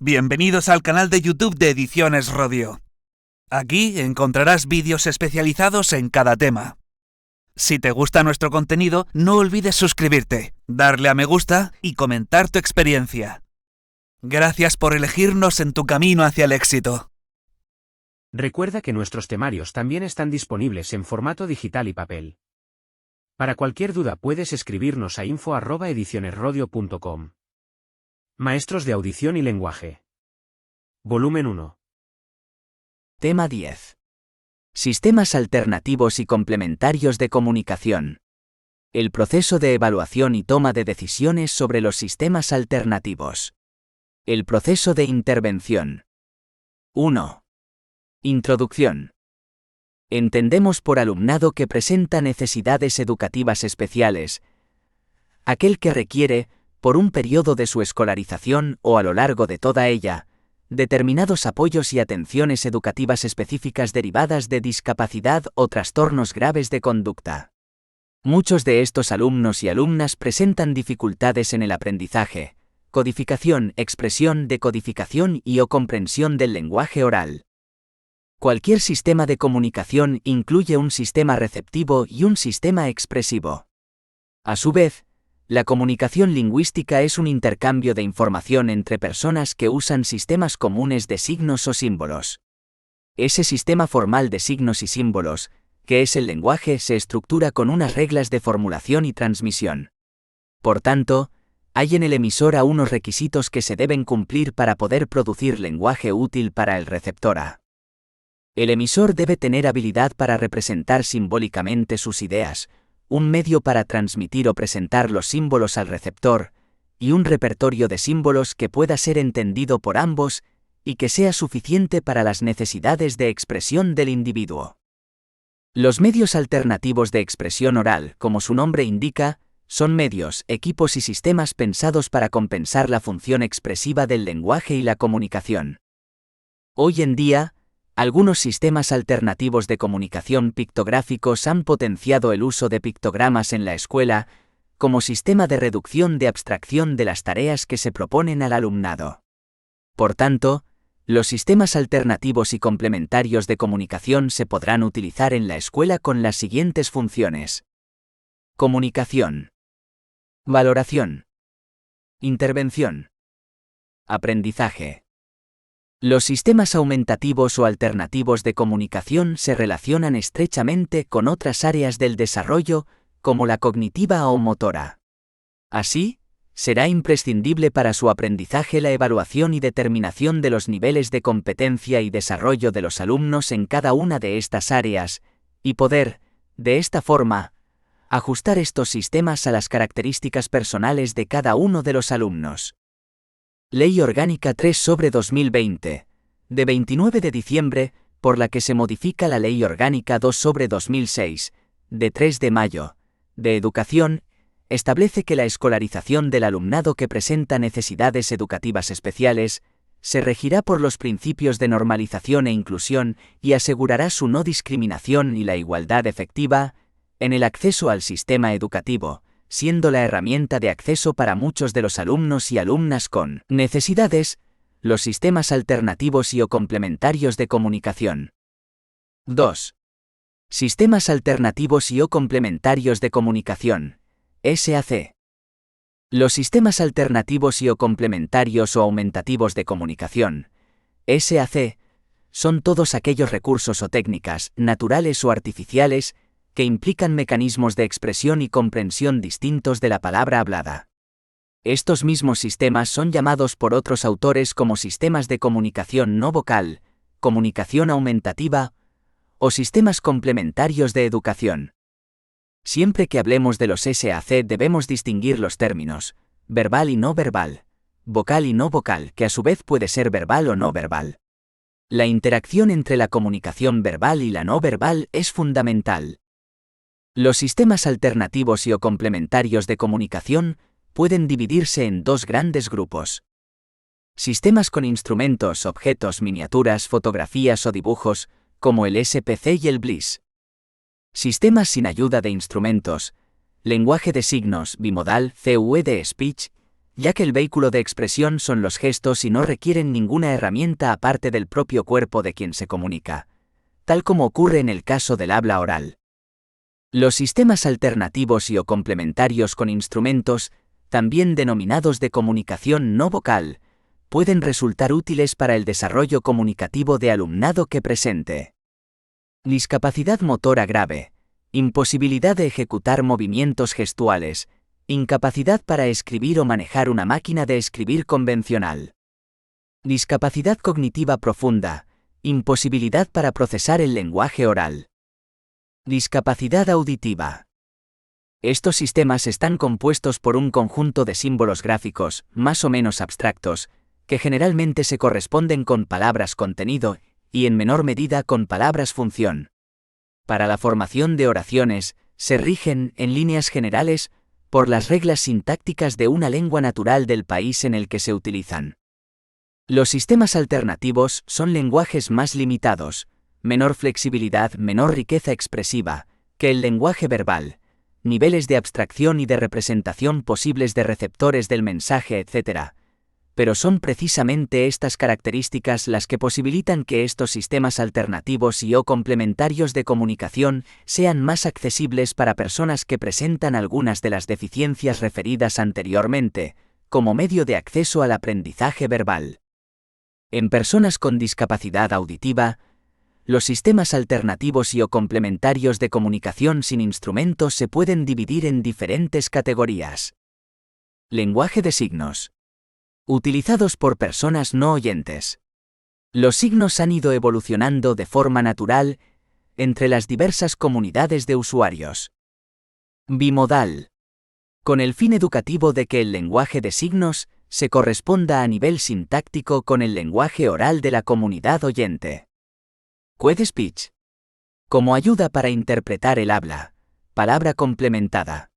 Bienvenidos al canal de YouTube de Ediciones Rodio. Aquí encontrarás vídeos especializados en cada tema. Si te gusta nuestro contenido, no olvides suscribirte, darle a me gusta y comentar tu experiencia. Gracias por elegirnos en tu camino hacia el éxito. Recuerda que nuestros temarios también están disponibles en formato digital y papel. Para cualquier duda puedes escribirnos a info@edicionesrodio.com. Maestros de Audición y Lenguaje. Volumen 1. Tema 10. Sistemas alternativos y complementarios de comunicación. El proceso de evaluación y toma de decisiones sobre los sistemas alternativos. El proceso de intervención. 1. Introducción. Entendemos por alumnado que presenta necesidades educativas especiales, aquel que requiere, por un periodo de su escolarización o a lo largo de toda ella, determinados apoyos y atenciones educativas específicas derivadas de discapacidad o trastornos graves de conducta. Muchos de estos alumnos y alumnas presentan dificultades en el aprendizaje, codificación, expresión, decodificación y o comprensión del lenguaje oral. Cualquier sistema de comunicación incluye un sistema receptivo y un sistema expresivo. A su vez, la comunicación lingüística es un intercambio de información entre personas que usan sistemas comunes de signos o símbolos. Ese sistema formal de signos y símbolos, que es el lenguaje, se estructura con unas reglas de formulación y transmisión. Por tanto, hay en el emisor unos requisitos que se deben cumplir para poder producir lenguaje útil para el receptor. El emisor debe tener habilidad para representar simbólicamente sus ideas, un medio para transmitir o presentar los símbolos al receptor, y un repertorio de símbolos que pueda ser entendido por ambos y que sea suficiente para las necesidades de expresión del individuo. Los medios alternativos de expresión oral, como su nombre indica, son medios, equipos y sistemas pensados para compensar la función expresiva del lenguaje y la comunicación. Hoy en día, algunos sistemas alternativos de comunicación pictográficos han potenciado el uso de pictogramas en la escuela como sistema de reducción de abstracción de las tareas que se proponen al alumnado. Por tanto, los sistemas alternativos y complementarios de comunicación se podrán utilizar en la escuela con las siguientes funciones: comunicación, valoración, intervención, aprendizaje. Los sistemas aumentativos o alternativos de comunicación se relacionan estrechamente con otras áreas del desarrollo, como la cognitiva o motora. Así, será imprescindible para su aprendizaje la evaluación y determinación de los niveles de competencia y desarrollo de los alumnos en cada una de estas áreas, y poder, de esta forma, ajustar estos sistemas a las características personales de cada uno de los alumnos. Ley Orgánica 3/2020, de 29 de diciembre, por la que se modifica la Ley Orgánica 2/2006, de 3 de mayo, de Educación, establece que la escolarización del alumnado que presenta necesidades educativas especiales se regirá por los principios de normalización e inclusión y asegurará su no discriminación y la igualdad efectiva en el acceso al sistema educativo, siendo la herramienta de acceso para muchos de los alumnos y alumnas con necesidades, los sistemas alternativos y o complementarios de comunicación. 2. Sistemas alternativos y o complementarios de comunicación, SAC. Los sistemas alternativos y o complementarios o aumentativos de comunicación, SAC, son todos aquellos recursos o técnicas, naturales o artificiales, que implican mecanismos de expresión y comprensión distintos de la palabra hablada. Estos mismos sistemas son llamados por otros autores como sistemas de comunicación no vocal, comunicación aumentativa, o sistemas complementarios de educación. Siempre que hablemos de los SAC debemos distinguir los términos verbal y no verbal, vocal y no vocal, que a su vez puede ser verbal o no verbal. La interacción entre la comunicación verbal y la no verbal es fundamental. Los sistemas alternativos y o complementarios de comunicación pueden dividirse en dos grandes grupos. Sistemas con instrumentos, objetos, miniaturas, fotografías o dibujos, como el SPC y el BLIS. Sistemas sin ayuda de instrumentos, lenguaje de signos, bimodal, CUE de speech, ya que el vehículo de expresión son los gestos y no requieren ninguna herramienta aparte del propio cuerpo de quien se comunica, tal como ocurre en el caso del habla oral. Los sistemas alternativos y o complementarios con instrumentos, también denominados de comunicación no vocal, pueden resultar útiles para el desarrollo comunicativo de alumnado que presente discapacidad motora grave, imposibilidad de ejecutar movimientos gestuales, incapacidad para escribir o manejar una máquina de escribir convencional. Discapacidad cognitiva profunda, imposibilidad para procesar el lenguaje oral. Discapacidad auditiva. Estos sistemas están compuestos por un conjunto de símbolos gráficos, más o menos abstractos, que generalmente se corresponden con palabras contenido y en menor medida con palabras función. Para la formación de oraciones, se rigen, en líneas generales, por las reglas sintácticas de una lengua natural del país en el que se utilizan. Los sistemas alternativos son lenguajes más limitados, menor flexibilidad, menor riqueza expresiva, que el lenguaje verbal, niveles de abstracción y de representación posibles de receptores del mensaje, etc. Pero son precisamente estas características las que posibilitan que estos sistemas alternativos y o complementarios de comunicación sean más accesibles para personas que presentan algunas de las deficiencias referidas anteriormente, como medio de acceso al aprendizaje verbal. En personas con discapacidad auditiva, los sistemas alternativos y o complementarios de comunicación sin instrumentos se pueden dividir en diferentes categorías. Lenguaje de signos. Utilizados por personas no oyentes. Los signos han ido evolucionando de forma natural entre las diversas comunidades de usuarios. Bimodal. Con el fin educativo de que el lenguaje de signos se corresponda a nivel sintáctico con el lenguaje oral de la comunidad oyente. Qued Speech. Como ayuda para interpretar el habla, palabra complementada.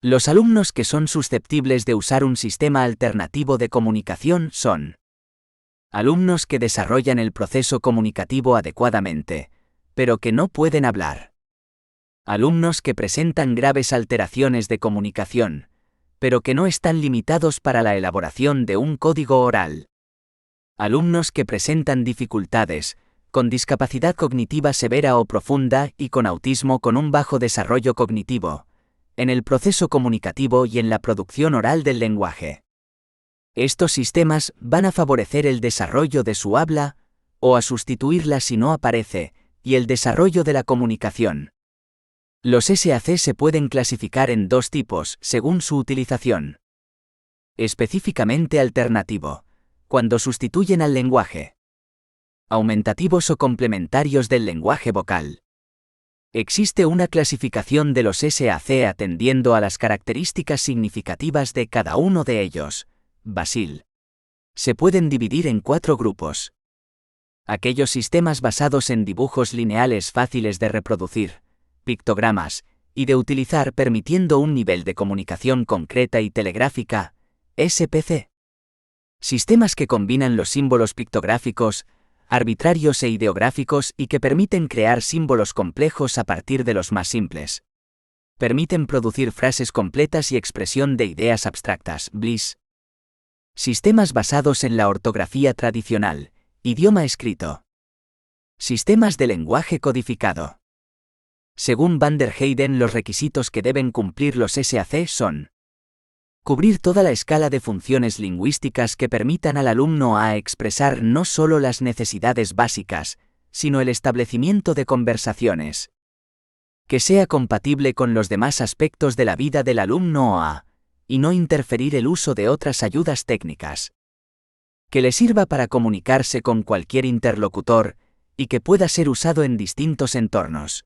Los alumnos que son susceptibles de usar un sistema alternativo de comunicación son alumnos que desarrollan el proceso comunicativo adecuadamente, pero que no pueden hablar. Alumnos que presentan graves alteraciones de comunicación, pero que no están limitados para la elaboración de un código oral. Alumnos que presentan dificultades, con discapacidad cognitiva severa o profunda y con autismo con un bajo desarrollo cognitivo, en el proceso comunicativo y en la producción oral del lenguaje. Estos sistemas van a favorecer el desarrollo de su habla, o a sustituirla si no aparece, y el desarrollo de la comunicación. Los SAC se pueden clasificar en dos tipos, según su utilización. Específicamente alternativo, cuando sustituyen al lenguaje. Aumentativos o complementarios del lenguaje vocal. Existe una clasificación de los SAC atendiendo a las características significativas de cada uno de ellos. Basil. Se pueden dividir en 4 grupos. Aquellos sistemas basados en dibujos lineales fáciles de reproducir, pictogramas, y de utilizar permitiendo un nivel de comunicación concreta y telegráfica, SPC. Sistemas que combinan los símbolos pictográficos, arbitrarios e ideográficos y que permiten crear símbolos complejos a partir de los más simples. Permiten producir frases completas y expresión de ideas abstractas, BLIS. Sistemas basados en la ortografía tradicional, idioma escrito. Sistemas de lenguaje codificado. Según Van der Heyden, los requisitos que deben cumplir los SAC son: cubrir toda la escala de funciones lingüísticas que permitan al alumno a expresar no solo las necesidades básicas, sino el establecimiento de conversaciones. Que sea compatible con los demás aspectos de la vida del alumno y no interferir el uso de otras ayudas técnicas. Que le sirva para comunicarse con cualquier interlocutor, y que pueda ser usado en distintos entornos.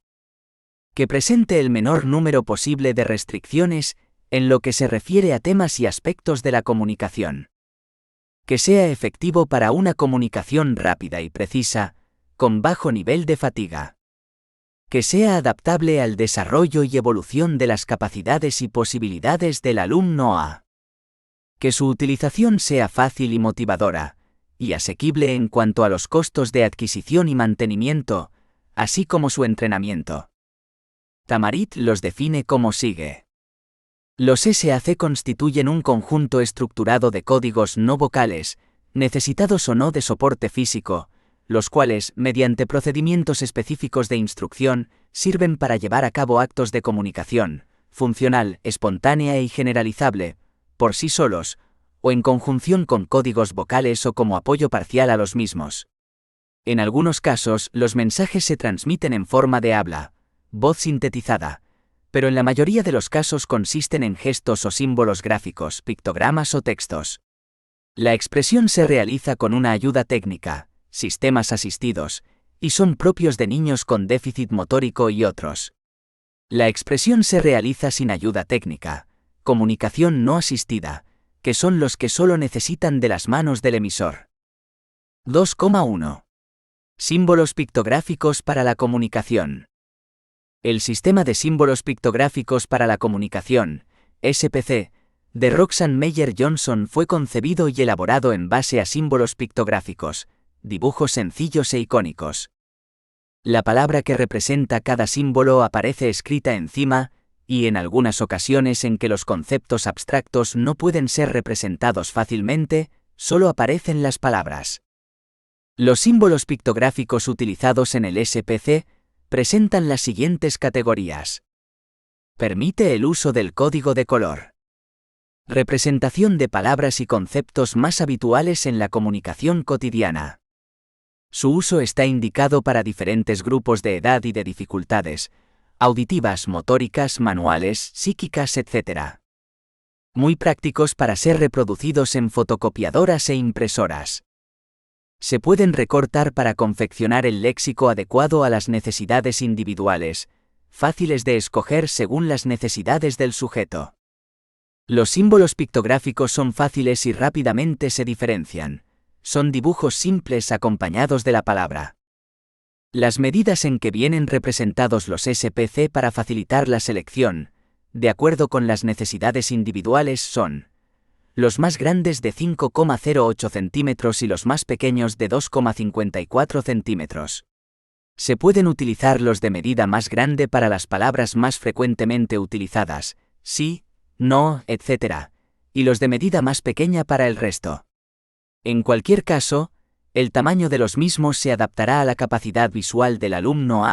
Que presente el menor número posible de restricciones en lo que se refiere a temas y aspectos de la comunicación. Que sea efectivo para una comunicación rápida y precisa, con bajo nivel de fatiga. Que sea adaptable al desarrollo y evolución de las capacidades y posibilidades del alumno. Que su utilización sea fácil y motivadora, y asequible en cuanto a los costos de adquisición y mantenimiento, así como su entrenamiento. Tamarit los define como sigue. Los SAC constituyen un conjunto estructurado de códigos no vocales, necesitados o no de soporte físico, los cuales, mediante procedimientos específicos de instrucción, sirven para llevar a cabo actos de comunicación, funcional, espontánea y generalizable, por sí solos, o en conjunción con códigos vocales o como apoyo parcial a los mismos. En algunos casos, los mensajes se transmiten en forma de habla, voz sintetizada, pero en la mayoría de los casos consisten en gestos o símbolos gráficos, pictogramas o textos. La expresión se realiza con una ayuda técnica, sistemas asistidos, y son propios de niños con déficit motórico y otros. La expresión se realiza sin ayuda técnica, comunicación no asistida, que son los que solo necesitan de las manos del emisor. 2,1. Símbolos pictográficos para la comunicación. El Sistema de Símbolos Pictográficos para la Comunicación, SPC, de Roxanne Meyer Johnson fue concebido y elaborado en base a símbolos pictográficos, dibujos sencillos e icónicos. La palabra que representa cada símbolo aparece escrita encima, y en algunas ocasiones en que los conceptos abstractos no pueden ser representados fácilmente, solo aparecen las palabras. Los símbolos pictográficos utilizados en el SPC presentan las siguientes categorías. Permite el uso del código de color. Representación de palabras y conceptos más habituales en la comunicación cotidiana. Su uso está indicado para diferentes grupos de edad y de dificultades, auditivas, motóricas, manuales, psíquicas, etc. Muy prácticos para ser reproducidos en fotocopiadoras e impresoras. Se pueden recortar para confeccionar el léxico adecuado a las necesidades individuales, fáciles de escoger según las necesidades del sujeto. Los símbolos pictográficos son fáciles y rápidamente se diferencian. Son dibujos simples acompañados de la palabra. Las medidas en que vienen representados los SPC para facilitar la selección, de acuerdo con las necesidades individuales, son los más grandes de 5,08 centímetros y los más pequeños de 2,54 centímetros. Se pueden utilizar los de medida más grande para las palabras más frecuentemente utilizadas, sí, no, etc., y los de medida más pequeña para el resto. En cualquier caso, el tamaño de los mismos se adaptará a la capacidad visual del alumno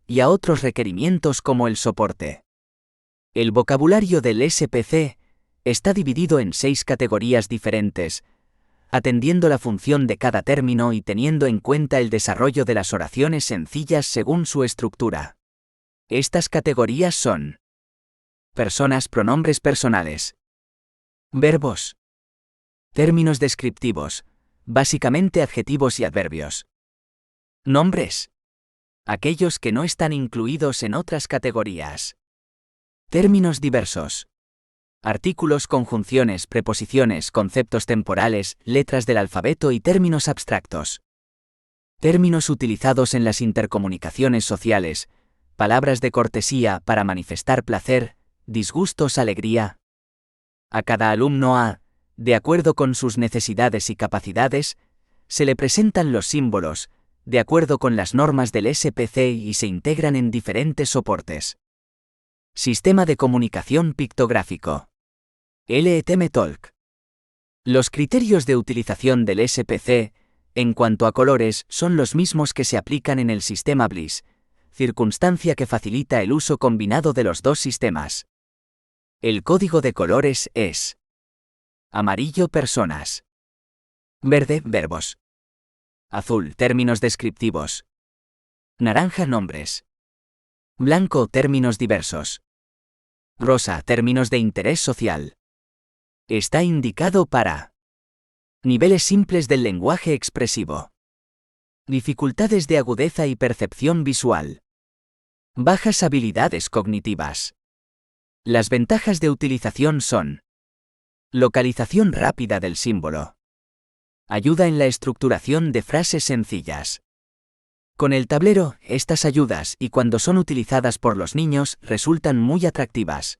y a otros requerimientos como el soporte. El vocabulario del SPC está dividido en 6 categorías diferentes, atendiendo la función de cada término y teniendo en cuenta el desarrollo de las oraciones sencillas según su estructura. Estas categorías son: personas, pronombres personales, verbos, términos descriptivos, básicamente adjetivos y adverbios, nombres, aquellos que no están incluidos en otras categorías, términos diversos, artículos, conjunciones, preposiciones, conceptos temporales, letras del alfabeto y términos abstractos. Términos utilizados en las intercomunicaciones sociales, palabras de cortesía para manifestar placer, disgustos, alegría. A cada alumno de acuerdo con sus necesidades y capacidades, se le presentan los símbolos, de acuerdo con las normas del SPC y se integran en diferentes soportes. Sistema de comunicación pictográfico. LETM-Talk. Los criterios de utilización del SPC, en cuanto a colores, son los mismos que se aplican en el sistema BLIS, circunstancia que facilita el uso combinado de los dos sistemas. El código de colores es: amarillo, personas; verde, verbos; azul, términos descriptivos; naranja, nombres; blanco, términos diversos; rosa, términos de interés social. Está indicado para niveles simples del lenguaje expresivo, dificultades de agudeza y percepción visual, bajas habilidades cognitivas. Las ventajas de utilización son: localización rápida del símbolo, ayuda en la estructuración de frases sencillas. Con el tablero, estas ayudas, y cuando son utilizadas por los niños, resultan muy atractivas.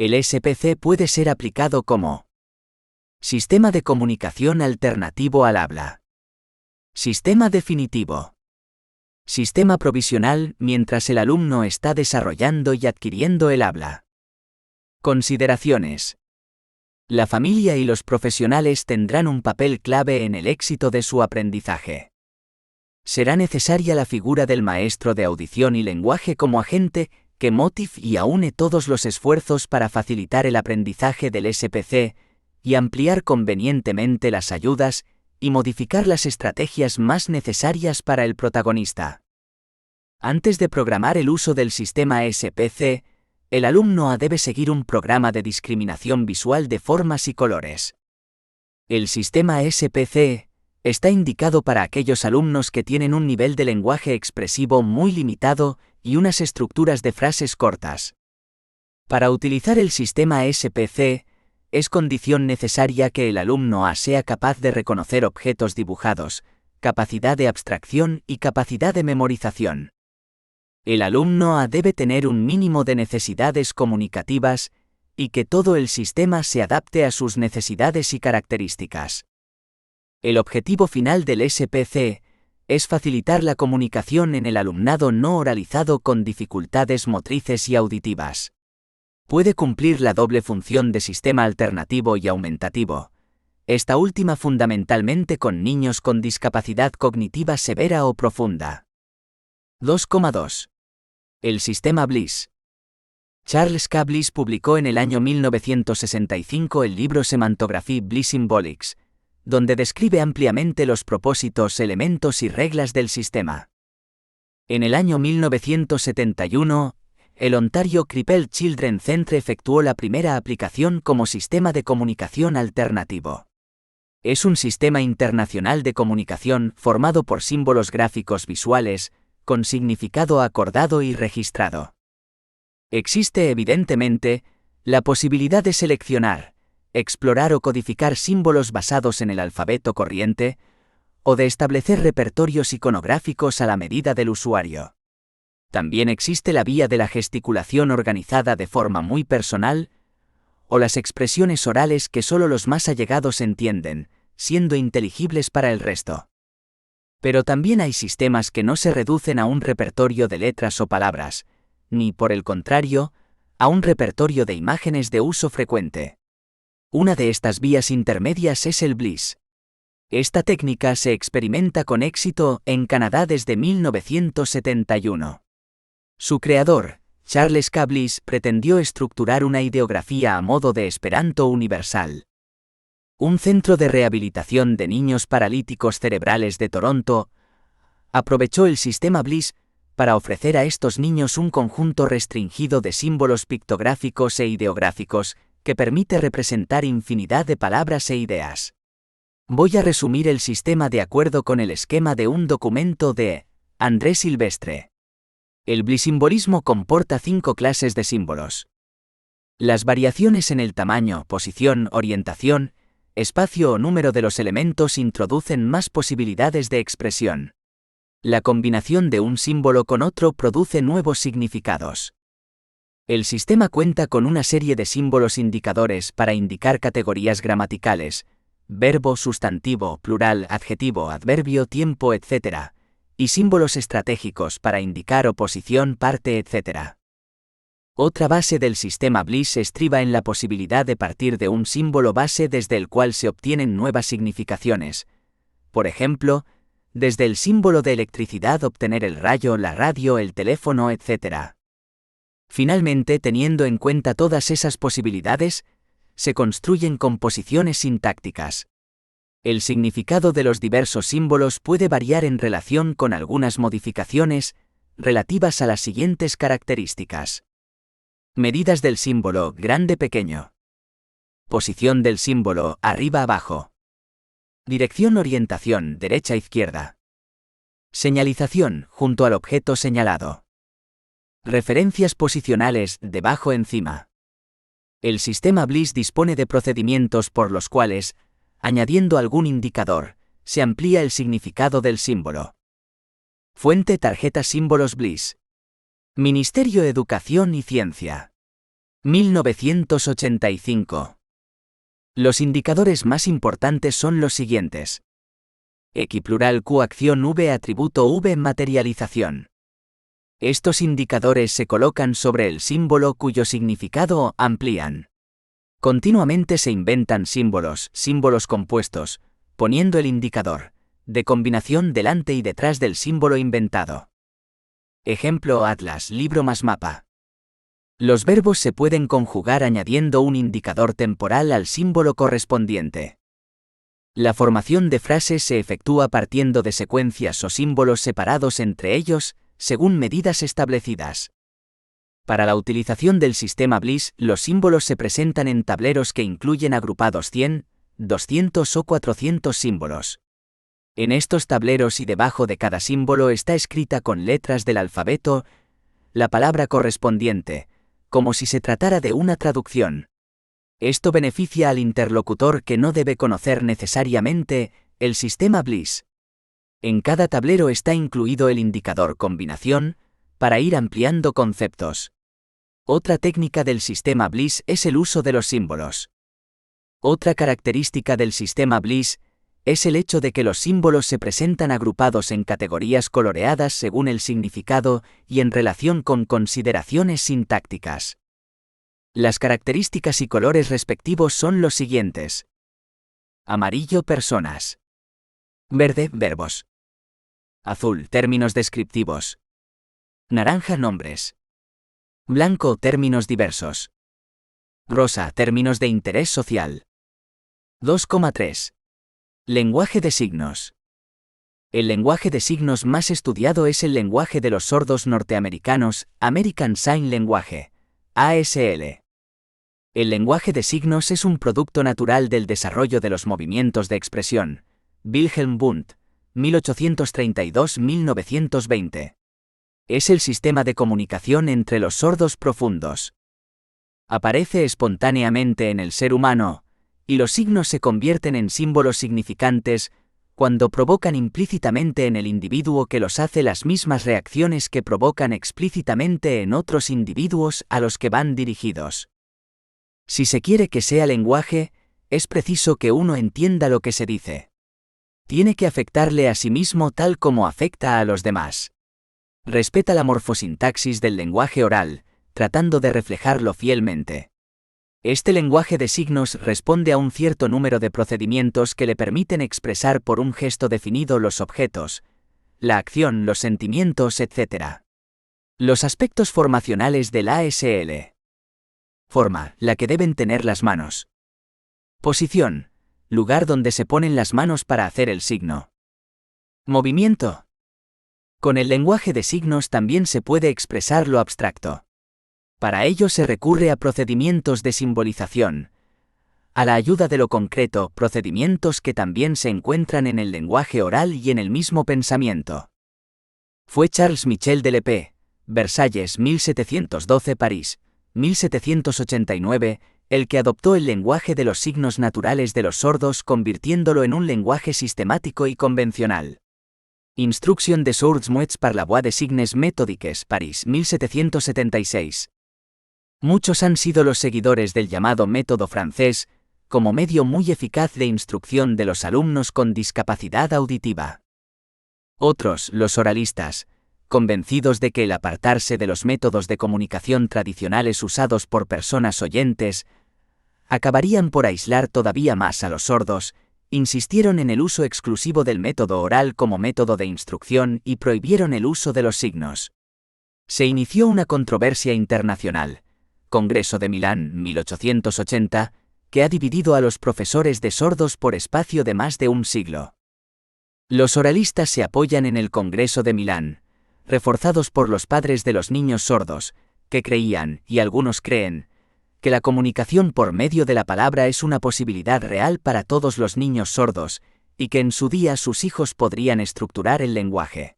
El SPC puede ser aplicado como sistema de comunicación alternativo al habla, sistema definitivo, sistema provisional mientras el alumno está desarrollando y adquiriendo el habla. Consideraciones. La familia y los profesionales tendrán un papel clave en el éxito de su aprendizaje. Será necesaria la figura del maestro de audición y lenguaje como agente que motive y aúne todos los esfuerzos para facilitar el aprendizaje del SPC y ampliar convenientemente las ayudas y modificar las estrategias más necesarias para el protagonista. Antes de programar el uso del sistema SPC, el alumno debe seguir un programa de discriminación visual de formas y colores. El sistema SPC está indicado para aquellos alumnos que tienen un nivel de lenguaje expresivo muy limitado y unas estructuras de frases cortas. Para utilizar el sistema SPC, es condición necesaria que el alumno sea capaz de reconocer objetos dibujados, capacidad de abstracción y capacidad de memorización. El alumno debe tener un mínimo de necesidades comunicativas y que todo el sistema se adapte a sus necesidades y características. El objetivo final del SPC es facilitar la comunicación en el alumnado no oralizado con dificultades motrices y auditivas. Puede cumplir la doble función de sistema alternativo y aumentativo, esta última fundamentalmente con niños con discapacidad cognitiva severa o profunda. 2,2. El sistema Bliss. Charles K. Bliss publicó en el año 1965 el libro Semantographie Bliss Symbolics, donde describe ampliamente los propósitos, elementos y reglas del sistema. En el año 1971, el Ontario Crippled Children Centre efectuó la primera aplicación como sistema de comunicación alternativo. Es un sistema internacional de comunicación formado por símbolos gráficos visuales, con significado acordado y registrado. Existe evidentemente la posibilidad de seleccionar, explorar o codificar símbolos basados en el alfabeto corriente, o de establecer repertorios iconográficos a la medida del usuario. También existe la vía de la gesticulación organizada de forma muy personal, o las expresiones orales que solo los más allegados entienden, siendo inteligibles para el resto. Pero también hay sistemas que no se reducen a un repertorio de letras o palabras, ni, por el contrario, a un repertorio de imágenes de uso frecuente. Una de estas vías intermedias es el Bliss. Esta técnica se experimenta con éxito en Canadá desde 1971. Su creador, Charles K. Bliss, pretendió estructurar una ideografía a modo de Esperanto universal. Un centro de rehabilitación de niños paralíticos cerebrales de Toronto aprovechó el sistema Bliss para ofrecer a estos niños un conjunto restringido de símbolos pictográficos e ideográficos que permite representar infinidad de palabras e ideas. Voy a resumir el sistema de acuerdo con el esquema de un documento de André Silvestre. El Blissimbolismo comporta 5 clases de símbolos. Las variaciones en el tamaño, posición, orientación, espacio o número de los elementos introducen más posibilidades de expresión. La combinación de un símbolo con otro produce nuevos significados. El sistema cuenta con una serie de símbolos indicadores para indicar categorías gramaticales, verbo, sustantivo, plural, adjetivo, adverbio, tiempo, etc., y símbolos estratégicos para indicar oposición, parte, etc. Otra base del sistema Bliss estriba en la posibilidad de partir de un símbolo base desde el cual se obtienen nuevas significaciones. Por ejemplo, desde el símbolo de electricidad obtener el rayo, la radio, el teléfono, etc. Finalmente, teniendo en cuenta todas esas posibilidades, se construyen composiciones sintácticas. El significado de los diversos símbolos puede variar en relación con algunas modificaciones relativas a las siguientes características. Medidas del símbolo, grande-pequeño. Posición del símbolo, arriba-abajo. Dirección orientación, derecha-izquierda. Señalización, junto al objeto señalado. Referencias posicionales, debajo-encima. El sistema Bliss dispone de procedimientos por los cuales, añadiendo algún indicador, se amplía el significado del símbolo. Fuente tarjeta símbolos Bliss. Ministerio de Educación y Ciencia. 1985. Los indicadores más importantes son los siguientes. Equiplural Q acción V atributo V materialización. Estos indicadores se colocan sobre el símbolo cuyo significado amplían. Continuamente se inventan símbolos compuestos, poniendo el indicador de combinación delante y detrás del símbolo inventado. Ejemplo: atlas, libro más mapa. Los verbos se pueden conjugar añadiendo un indicador temporal al símbolo correspondiente. La formación de frases se efectúa partiendo de secuencias o símbolos separados entre ellos, según medidas establecidas. Para la utilización del sistema Bliss, los símbolos se presentan en tableros que incluyen agrupados 100, 200 o 400 símbolos. En estos tableros y debajo de cada símbolo está escrita con letras del alfabeto la palabra correspondiente, como si se tratara de una traducción. Esto beneficia al interlocutor, que no debe conocer necesariamente el sistema Bliss. En cada tablero está incluido el indicador combinación, para ir ampliando conceptos. Otra técnica del sistema Bliss es el uso de los símbolos. Otra característica del sistema Bliss es el hecho de que los símbolos se presentan agrupados en categorías coloreadas según el significado y en relación con consideraciones sintácticas. Las características y colores respectivos son los siguientes: amarillo, personas; verde, verbos; azul, términos descriptivos; naranja, nombres; blanco, términos diversos; rosa, términos de interés social. 2,3. Lenguaje de signos. El lenguaje de signos más estudiado es el lenguaje de los sordos norteamericanos, American Sign Language, ASL. El lenguaje de signos es un producto natural del desarrollo de los movimientos de expresión. Wilhelm Wundt, 1832-1920. Es el sistema de comunicación entre los sordos profundos. Aparece espontáneamente en el ser humano, y los signos se convierten en símbolos significantes cuando provocan implícitamente en el individuo que los hace las mismas reacciones que provocan explícitamente en otros individuos a los que van dirigidos. Si se quiere que sea lenguaje, es preciso que uno entienda lo que se dice. Tiene que afectarle a sí mismo tal como afecta a los demás. Respeta la morfosintaxis del lenguaje oral, tratando de reflejarlo fielmente. Este lenguaje de signos responde a un cierto número de procedimientos que le permiten expresar por un gesto definido los objetos, la acción, los sentimientos, etc. Los aspectos formacionales del ASL. Forma, la que deben tener las manos. Posición, lugar donde se ponen las manos para hacer el signo. Movimiento. Con el lenguaje de signos también se puede expresar lo abstracto. Para ello se recurre a procedimientos de simbolización, a la ayuda de lo concreto, procedimientos que también se encuentran en el lenguaje oral y en el mismo pensamiento. Fue Charles Michel de Lépée, Versalles 1712, París 1789, el que adoptó el lenguaje de los signos naturales de los sordos, convirtiéndolo en un lenguaje sistemático y convencional. Instruction des sourds muets par la voix des signes méthodiques, París 1776. Muchos han sido los seguidores del llamado método francés, como medio muy eficaz de instrucción de los alumnos con discapacidad auditiva. Otros, los oralistas, convencidos de que el apartarse de los métodos de comunicación tradicionales usados por personas oyentes acabarían por aislar todavía más a los sordos, insistieron en el uso exclusivo del método oral como método de instrucción y prohibieron el uso de los signos. Se inició una controversia internacional, Congreso de Milán, 1880, que ha dividido a los profesores de sordos por espacio de más de un siglo. Los oralistas se apoyan en el Congreso de Milán, reforzados por los padres de los niños sordos, que creían, y algunos creen, que la comunicación por medio de la palabra es una posibilidad real para todos los niños sordos, y que en su día sus hijos podrían estructurar el lenguaje.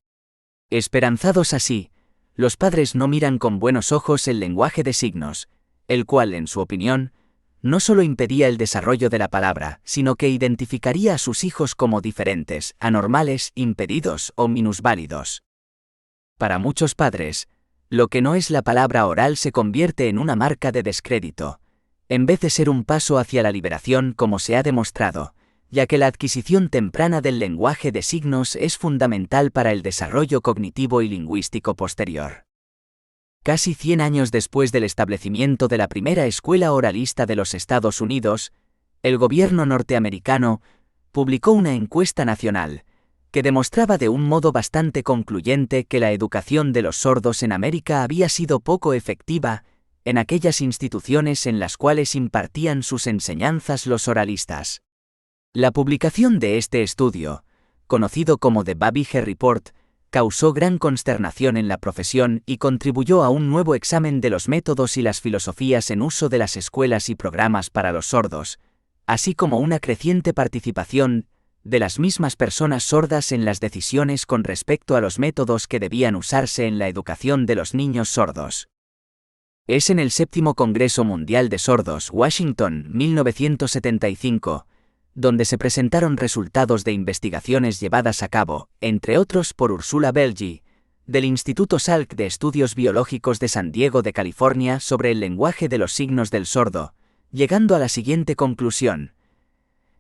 Esperanzados así, los padres no miran con buenos ojos el lenguaje de signos, el cual, en su opinión, no solo impedía el desarrollo de la palabra, sino que identificaría a sus hijos como diferentes, anormales, impedidos o minusválidos. Para muchos padres, lo que no es la palabra oral se convierte en una marca de descrédito, en vez de ser un paso hacia la liberación como se ha demostrado, ya que la adquisición temprana del lenguaje de signos es fundamental para el desarrollo cognitivo y lingüístico posterior. Casi 100 años después del establecimiento de la primera escuela oralista de los Estados Unidos, el gobierno norteamericano publicó una encuesta nacional que demostraba de un modo bastante concluyente que la educación de los sordos en América había sido poco efectiva en aquellas instituciones en las cuales impartían sus enseñanzas los oralistas. La publicación de este estudio, conocido como The Babbage Report, causó gran consternación en la profesión y contribuyó a un nuevo examen de los métodos y las filosofías en uso de las escuelas y programas para los sordos, así como una creciente participación de las mismas personas sordas en las decisiones con respecto a los métodos que debían usarse en la educación de los niños sordos. Es en el Séptimo Congreso Mundial de Sordos, Washington, 1975, donde se presentaron resultados de investigaciones llevadas a cabo, entre otros por Ursula Belgi, del Instituto Salk de Estudios Biológicos de San Diego de California sobre el lenguaje de los signos del sordo, llegando a la siguiente conclusión.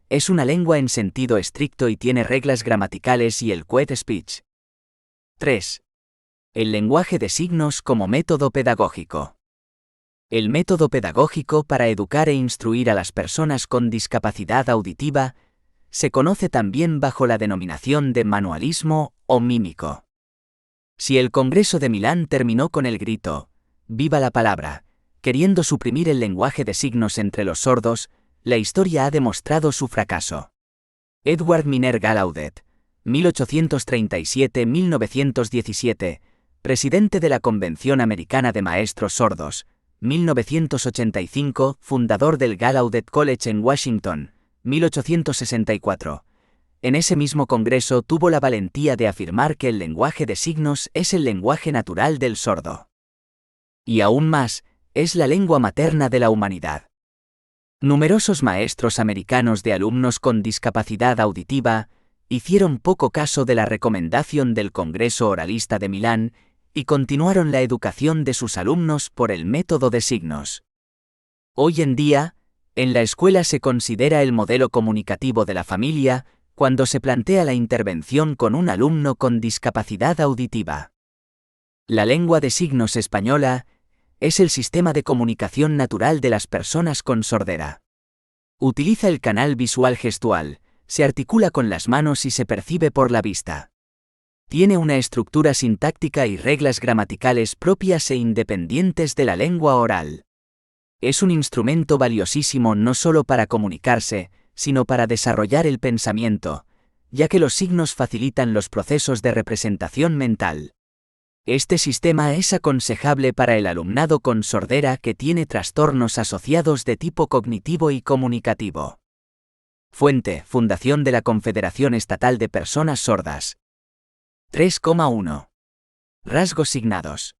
Es una lengua en sentido estricto y tiene reglas gramaticales y el quiet speech. 3. El lenguaje de signos como método pedagógico. El método pedagógico para educar e instruir a las personas con discapacidad auditiva se conoce también bajo la denominación de manualismo o mímico. Si el Congreso de Milán terminó con el grito «¡Viva la palabra!», queriendo suprimir el lenguaje de signos entre los sordos, la historia ha demostrado su fracaso. Edward Miner Gallaudet, 1837-1917, presidente de la Convención Americana de Maestros Sordos, 1985, fundador del Gallaudet College en Washington, 1864. En ese mismo congreso tuvo la valentía de afirmar que el lenguaje de signos es el lenguaje natural del sordo. Y aún más, es la lengua materna de la humanidad. Numerosos maestros americanos de alumnos con discapacidad auditiva hicieron poco caso de la recomendación del Congreso Oralista de Milán y continuaron la educación de sus alumnos por el método de signos. Hoy en día, en la escuela se considera el modelo comunicativo de la familia cuando se plantea la intervención con un alumno con discapacidad auditiva. La lengua de signos española es el sistema de comunicación natural de las personas con sordera. Utiliza el canal visual gestual, se articula con las manos y se percibe por la vista. Tiene una estructura sintáctica y reglas gramaticales propias e independientes de la lengua oral. Es un instrumento valiosísimo no solo para comunicarse, sino para desarrollar el pensamiento, ya que los signos facilitan los procesos de representación mental. Este sistema es aconsejable para el alumnado con sordera que tiene trastornos asociados de tipo cognitivo y comunicativo. Fuente: Fundación de la Confederación Estatal de Personas Sordas. 3,1. Rasgos signados.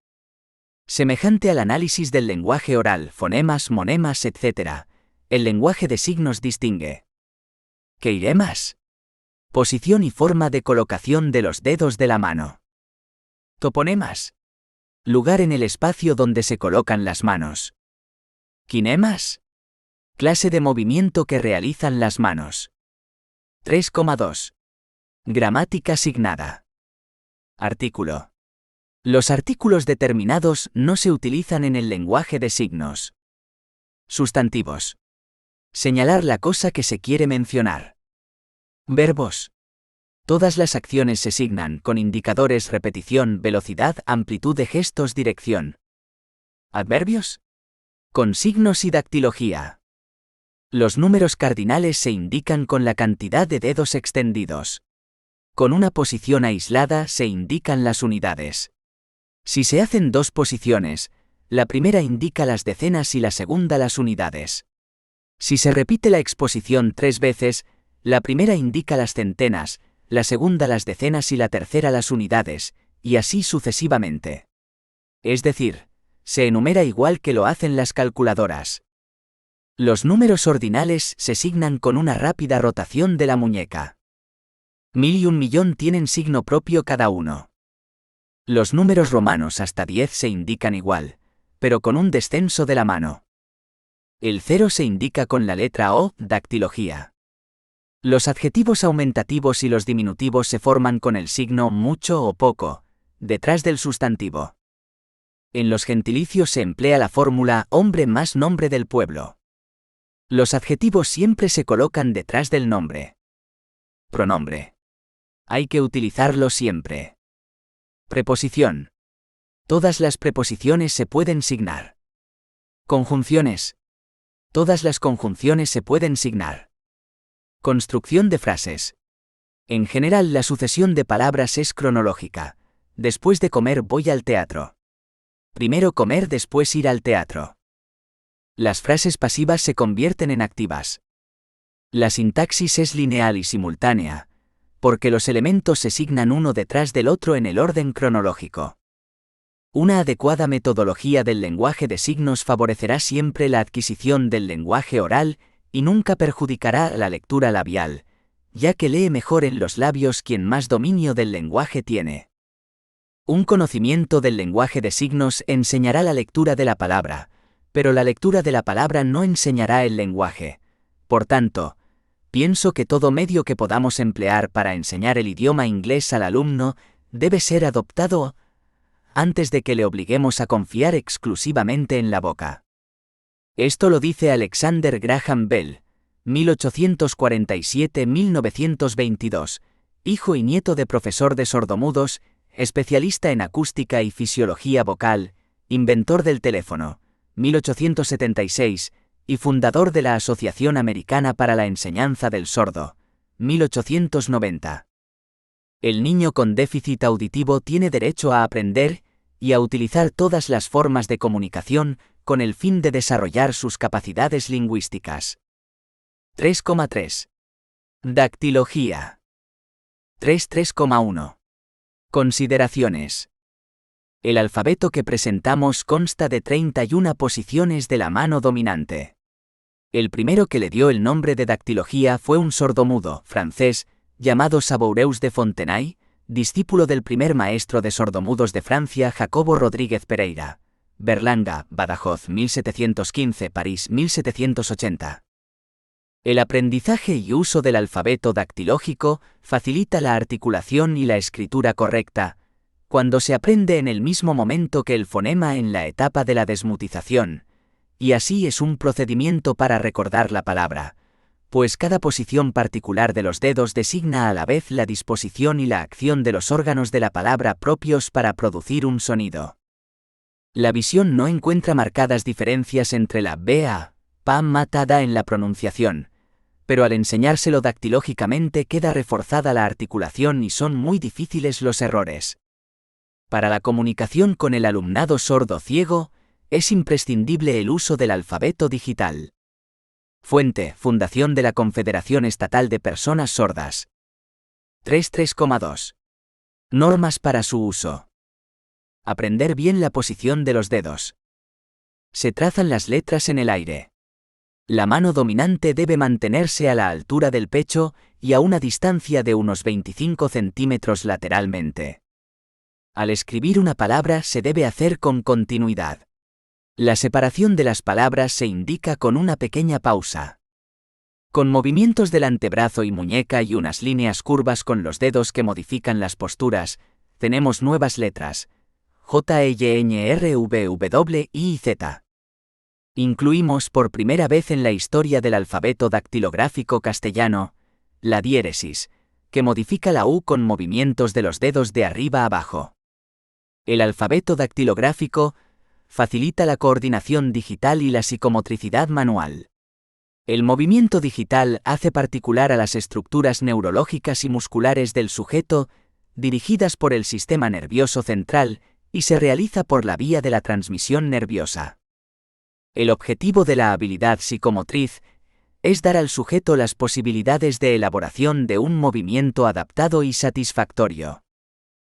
Semejante al análisis del lenguaje oral, fonemas, monemas, etc., el lenguaje de signos distingue. ¿Queiremas? Posición y forma de colocación de los dedos de la mano. Toponemas. Lugar en el espacio donde se colocan las manos. Kinemas. Clase de movimiento que realizan las manos. 3,2. Gramática signada. Artículo. Los artículos determinados no se utilizan en el lenguaje de signos. Sustantivos. Señalar la cosa que se quiere mencionar. Verbos. Todas las acciones se signan con indicadores repetición, velocidad, amplitud de gestos, dirección. Adverbios. Con signos y dactilología. Los números cardinales se indican con la cantidad de dedos extendidos. Con una posición aislada se indican las unidades. Si se hacen dos posiciones, la primera indica las decenas y la segunda las unidades. Si se repite la exposición 3 veces, la primera indica las centenas, la segunda las decenas y la tercera las unidades, y así sucesivamente. Es decir, se enumera igual que lo hacen las calculadoras. Los números ordinales se signan con una rápida rotación de la muñeca. 1000 y 1.000.000 tienen signo propio cada uno. Los números romanos hasta 10 se indican igual, pero con un descenso de la mano. El 0 se indica con la letra O, dactilología. Los adjetivos aumentativos y los diminutivos se forman con el signo mucho o poco, detrás del sustantivo. En los gentilicios se emplea la fórmula hombre más nombre del pueblo. Los adjetivos siempre se colocan detrás del nombre. Pronombre. Hay que utilizarlo siempre. Preposición. Todas las preposiciones se pueden signar. Conjunciones. Todas las conjunciones se pueden signar. Construcción de frases. En general, la sucesión de palabras es cronológica. Después de comer voy al teatro. Primero comer, después ir al teatro. Las frases pasivas se convierten en activas. La sintaxis es lineal y simultánea, porque los elementos se signan uno detrás del otro en el orden cronológico. Una adecuada metodología del lenguaje de signos favorecerá siempre la adquisición del lenguaje oral y nunca perjudicará la lectura labial, ya que lee mejor en los labios quien más dominio del lenguaje tiene. Un conocimiento del lenguaje de signos enseñará la lectura de la palabra, pero la lectura de la palabra no enseñará el lenguaje. Por tanto, pienso que todo medio que podamos emplear para enseñar el idioma inglés al alumno debe ser adoptado antes de que le obliguemos a confiar exclusivamente en la boca. Esto lo dice Alexander Graham Bell, 1847-1922, hijo y nieto de profesor de sordomudos, especialista en acústica y fisiología vocal, inventor del teléfono, 1876, y fundador de la Asociación Americana para la Enseñanza del Sordo, 1890. El niño con déficit auditivo tiene derecho a aprender y a utilizar todas las formas de comunicación con el fin de desarrollar sus capacidades lingüísticas. 3,3. Dactilología. 3.3,1. Consideraciones. El alfabeto que presentamos consta de 31 posiciones de la mano dominante. El primero que le dio el nombre de dactilología fue un sordomudo francés llamado Saboureus de Fontenay, discípulo del primer maestro de sordomudos de Francia Jacobo Rodríguez Pereira. Berlanga, Badajoz 1715, París 1780. El aprendizaje y uso del alfabeto dactilógico facilita la articulación y la escritura correcta, cuando se aprende en el mismo momento que el fonema en la etapa de la desmutización, y así es un procedimiento para recordar la palabra, pues cada posición particular de los dedos designa a la vez la disposición y la acción de los órganos de la palabra propios para producir un sonido. La visión no encuentra marcadas diferencias entre la ba, pa matada en la pronunciación, pero al enseñárselo dactilógicamente queda reforzada la articulación y son muy difíciles los errores. Para la comunicación con el alumnado sordo-ciego, es imprescindible el uso del alfabeto digital. Fuente: Fundación de la Confederación Estatal de Personas Sordas. 3.3,2. Normas para su uso. Aprender bien la posición de los dedos. Se trazan las letras en el aire. La mano dominante debe mantenerse a la altura del pecho y a una distancia de unos 25 centímetros lateralmente. Al escribir una palabra se debe hacer con continuidad. La separación de las palabras se indica con una pequeña pausa. Con movimientos del antebrazo y muñeca y unas líneas curvas con los dedos que modifican las posturas, tenemos nuevas letras: J, E, N, R, V, W, I y Z. Incluimos por primera vez en la historia del alfabeto dactilográfico castellano la diéresis, que modifica la U con movimientos de los dedos de arriba a abajo. El alfabeto dactilográfico facilita la coordinación digital y la psicomotricidad manual. El movimiento digital hace particular a las estructuras neurológicas y musculares del sujeto, dirigidas por el sistema nervioso central, y se realiza por la vía de la transmisión nerviosa. El objetivo de la habilidad psicomotriz es dar al sujeto las posibilidades de elaboración de un movimiento adaptado y satisfactorio.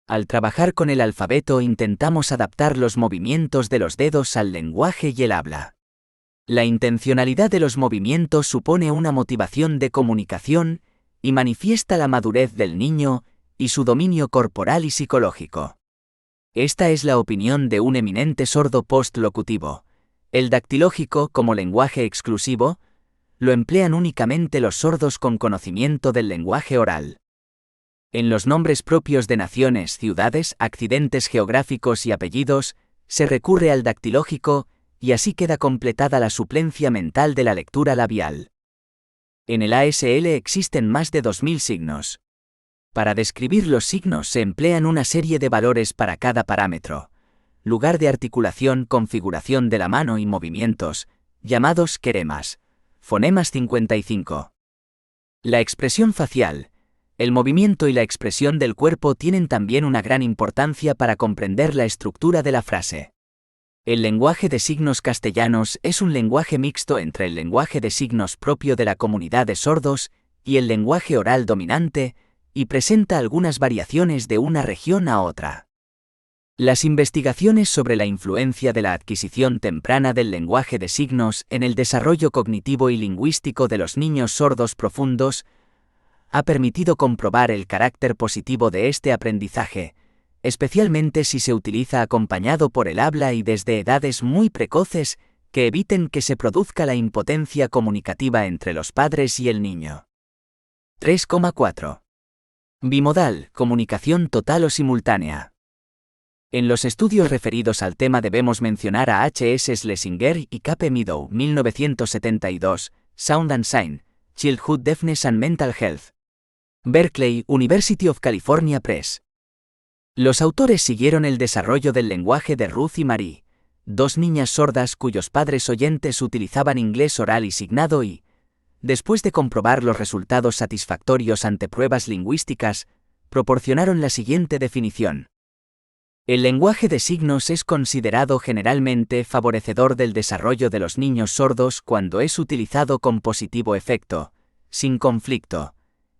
Al trabajar con el alfabeto intentamos adaptar los movimientos de los dedos al lenguaje y el habla. La intencionalidad de los movimientos supone una motivación de comunicación y manifiesta la madurez del niño y su dominio corporal y psicológico. Esta es la opinión de un eminente sordo postlocutivo. El dactilógico, como lenguaje exclusivo, lo emplean únicamente los sordos con conocimiento del lenguaje oral. En los nombres propios de naciones, ciudades, accidentes geográficos y apellidos, se recurre al dactilógico, y así queda completada la suplencia mental de la lectura labial. En el ASL existen más de 2000 signos. Para describir los signos se emplean una serie de valores para cada parámetro: lugar de articulación, configuración de la mano y movimientos, llamados queremas, fonemas 55. La expresión facial, el movimiento y la expresión del cuerpo tienen también una gran importancia para comprender la estructura de la frase. El lenguaje de signos castellanos es un lenguaje mixto entre el lenguaje de signos propio de la comunidad de sordos y el lenguaje oral dominante, y presenta algunas variaciones de una región a otra. Las investigaciones sobre la influencia de la adquisición temprana del lenguaje de signos en el desarrollo cognitivo y lingüístico de los niños sordos profundos ha permitido comprobar el carácter positivo de este aprendizaje, especialmente si se utiliza acompañado por el habla y desde edades muy precoces que eviten que se produzca la impotencia comunicativa entre los padres y el niño. 3,4. Bimodal, comunicación total o simultánea. En los estudios referidos al tema debemos mencionar a H.S. Schlesinger y Cape Meadow, 1972, Sound and Sign, Childhood Deafness and Mental Health. Berkeley, University of California Press. Los autores siguieron el desarrollo del lenguaje de Ruth y Marie, dos niñas sordas cuyos padres oyentes utilizaban inglés oral y signado y, después de comprobar los resultados satisfactorios ante pruebas lingüísticas, proporcionaron la siguiente definición. El lenguaje de signos es considerado generalmente favorecedor del desarrollo de los niños sordos cuando es utilizado con positivo efecto, sin conflicto,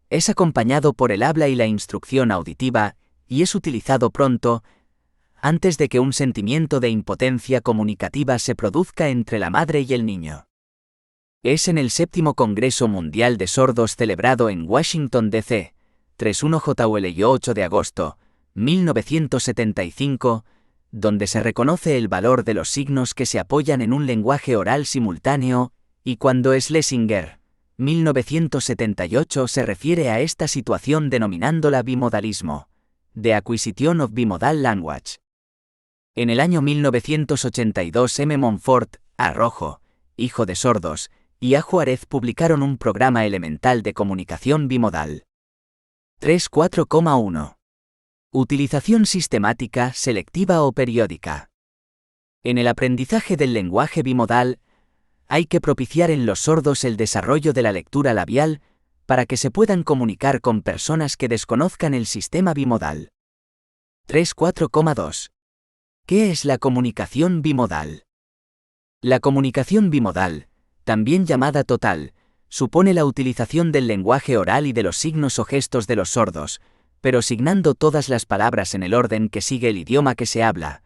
es acompañado por el habla y la instrucción auditiva, y es utilizado pronto, antes de que un sentimiento de impotencia comunicativa se produzca entre la madre y el niño. Es en el 7º Congreso Mundial de Sordos celebrado en Washington, D.C., 31 JULY 8 de agosto, 1975, donde se reconoce el valor de los signos que se apoyan en un lenguaje oral simultáneo, y cuando Schlesinger, 1978 se refiere a esta situación denominándola bimodalismo, The Acquisition of Bimodal Language. En el año 1982 M. Montfort, A. Rojo, hijo de sordos, y A. Juárez publicaron un programa elemental de comunicación bimodal. 3.4,1. Utilización sistemática, selectiva o periódica. En el aprendizaje del lenguaje bimodal, hay que propiciar en los sordos el desarrollo de la lectura labial para que se puedan comunicar con personas que desconozcan el sistema bimodal. 3.4,2. ¿Qué es la comunicación bimodal? La comunicación bimodal, también llamada total, supone la utilización del lenguaje oral y de los signos o gestos de los sordos, pero signando todas las palabras en el orden que sigue el idioma que se habla,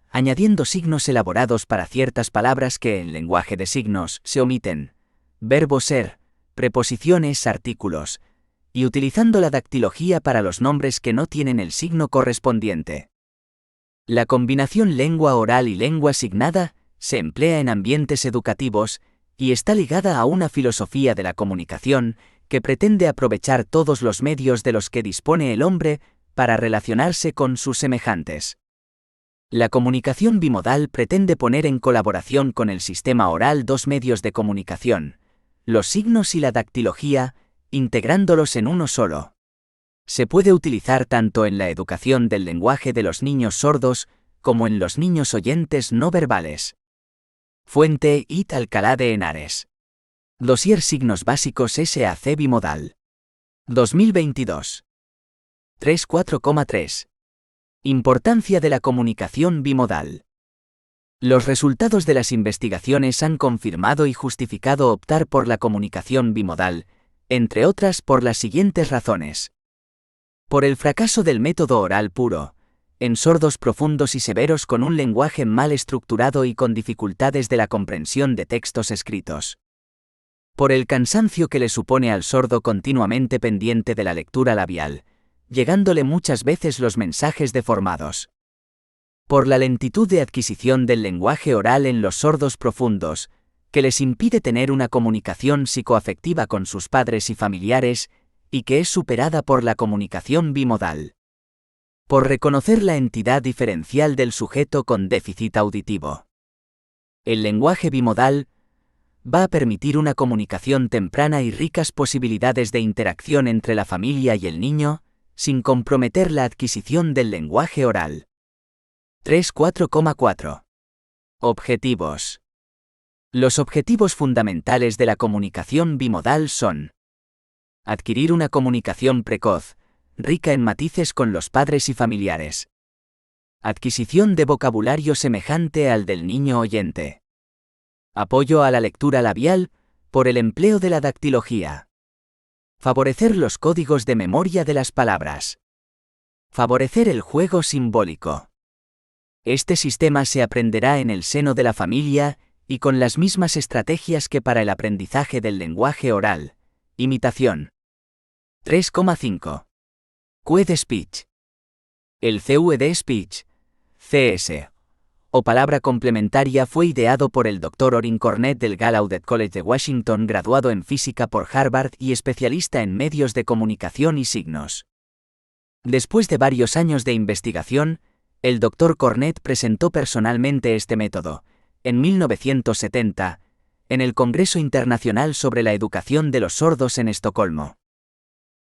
añadiendo signos elaborados para ciertas palabras que en lenguaje de signos se omiten, verbo ser, preposiciones, artículos, y utilizando la dactilología para los nombres que no tienen el signo correspondiente. La combinación lengua oral y lengua signada se emplea en ambientes educativos y está ligada a una filosofía de la comunicación que pretende aprovechar todos los medios de los que dispone el hombre para relacionarse con sus semejantes. La comunicación bimodal pretende poner en colaboración con el sistema oral dos medios de comunicación, los signos y la dactilología, integrándolos en uno solo. Se puede utilizar tanto en la educación del lenguaje de los niños sordos como en los niños oyentes no verbales. Fuente: IT Alcalá de Henares. Dossier Signos Básicos SAC Bimodal. 2022. 3.4,3. Importancia de la comunicación bimodal. Los resultados de las investigaciones han confirmado y justificado optar por la comunicación bimodal, entre otras por las siguientes razones. Por el fracaso del método oral puro, en sordos profundos y severos con un lenguaje mal estructurado y con dificultades de la comprensión de textos escritos. Por el cansancio que le supone al sordo continuamente pendiente de la lectura labial, llegándole muchas veces los mensajes deformados. Por la lentitud de adquisición del lenguaje oral en los sordos profundos, que les impide tener una comunicación psicoafectiva con sus padres y familiares, y que es superada por la comunicación bimodal. por reconocer la entidad diferencial del sujeto con déficit auditivo. El lenguaje bimodal va a permitir una comunicación temprana y ricas posibilidades de interacción entre la familia y el niño, sin comprometer la adquisición del lenguaje oral. 3.4.4. Objetivos. Los objetivos fundamentales de la comunicación bimodal son: adquirir una comunicación precoz, rica en matices con los padres y familiares. Adquisición de vocabulario semejante al del niño oyente. Apoyo a la lectura labial, por el empleo de la dactilogía. Favorecer los códigos de memoria de las palabras. Favorecer el juego simbólico. Este sistema se aprenderá en el seno de la familia y con las mismas estrategias que para el aprendizaje del lenguaje oral. Imitación. 3.5. Cued Speech. El CUED Speech, CS, o palabra complementaria, fue ideado por el Dr. Orrin Cornett del Gallaudet College de Washington, graduado en física por Harvard y especialista en medios de comunicación y signos. Después de varios años de investigación, el Dr. Cornett presentó personalmente este método, en 1970, en el Congreso Internacional sobre la Educación de los Sordos en Estocolmo.